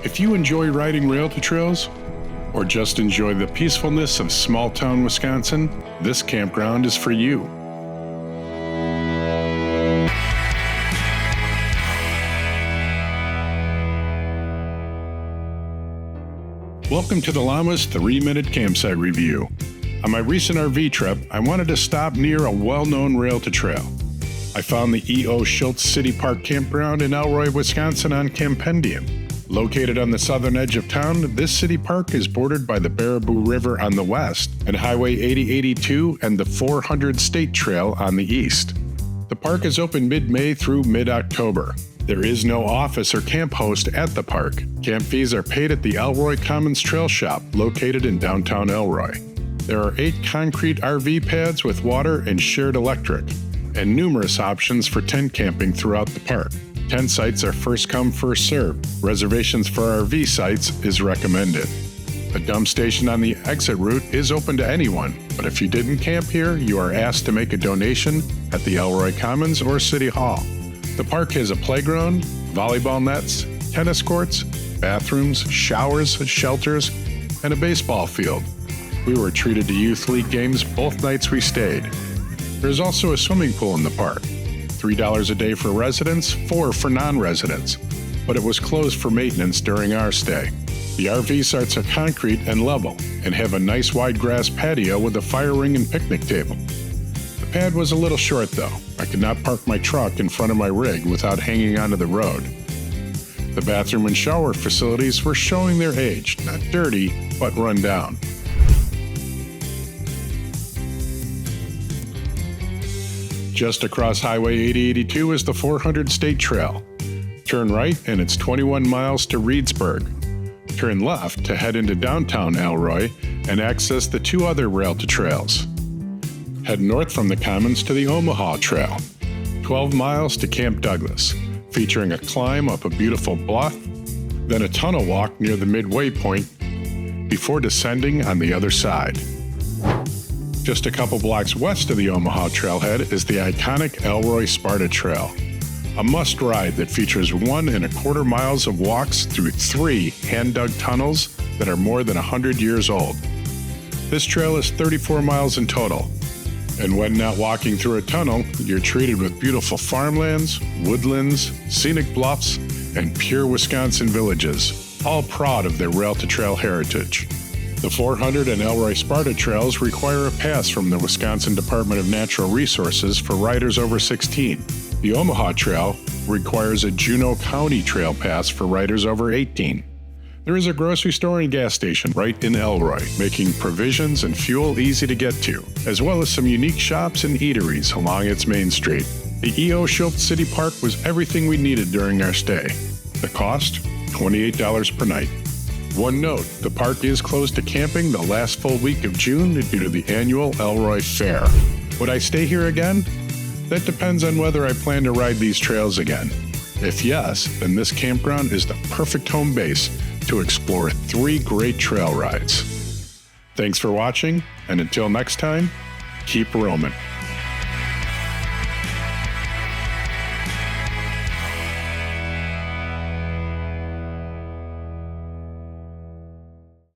If you enjoy riding rail to trails, or just enjoy the peacefulness of small-town Wisconsin, this campground is for you. Welcome to the Llama's 3-Minute Campsite Review. On my recent RV trip, I wanted to stop near a well-known rail to trail. I found the E.O. Schultz City Park Campground in Elroy, Wisconsin on Campendium. Located on the southern edge of town, this city park is bordered by the Baraboo River on the west and Highway 8082 and the 400 State Trail on the east. The park is open mid-May through mid-October. There is no office or camp host at the park. Camp fees are paid at the Elroy Commons Trail Shop located in downtown Elroy. There are 8 concrete RV pads with water and shared electric, and numerous options for tent camping throughout the park. Tent sites are first come, first served. Reservations for RV sites is recommended. A dump station on the exit route is open to anyone, but if you didn't camp here, you are asked to make a donation at the Elroy Commons or City Hall. The park has a playground, volleyball nets, tennis courts, bathrooms, showers, shelters, and a baseball field. We were treated to youth league games both nights we stayed. There's also a swimming pool in the park. $3 a day for residents, $4 for non-residents, but it was closed for maintenance during our stay. The RV sites are concrete and level, and have a nice wide grass patio with a fire ring and picnic table. The pad was a little short though. I could not park my truck in front of my rig without hanging onto the road. The bathroom and shower facilities were showing their age, not dirty, but run down. Just across Highway 8082 is the 400 State Trail. Turn right and it's 21 miles to Reedsburg. Turn left to head into downtown Elroy and access the 2 other rail-to-trails. Head north from the Commons to the Omaha Trail, 12 miles to Camp Douglas, featuring a climb up a beautiful bluff, then a tunnel walk near the midway point before descending on the other side. Just a couple blocks west of the Omaha Trailhead is the iconic Elroy-Sparta Trail, a must-ride that features 1.25 miles of walks through 3 hand-dug tunnels that are more than 100 years old. This trail is 34 miles in total, and when not walking through a tunnel, you're treated with beautiful farmlands, woodlands, scenic bluffs, and pure Wisconsin villages, all proud of their rail-to-trail heritage. The 400 and Elroy-Sparta trails require a pass from the Wisconsin Department of Natural Resources for riders over 16. The Omaha Trail requires a Juneau County Trail Pass for riders over 18. There is a grocery store and gas station right in Elroy, making provisions and fuel easy to get to, as well as some unique shops and eateries along its main street. The E.O. Schultz City Park was everything we needed during our stay. The cost? $28 per night. One note, the park is closed to camping the last full week of June due to the annual Elroy Fair. Would I stay here again? That depends on whether I plan to ride these trails again. If yes, then this campground is the perfect home base to explore 3 great trail rides. Thanks for watching, and until next time, keep roaming.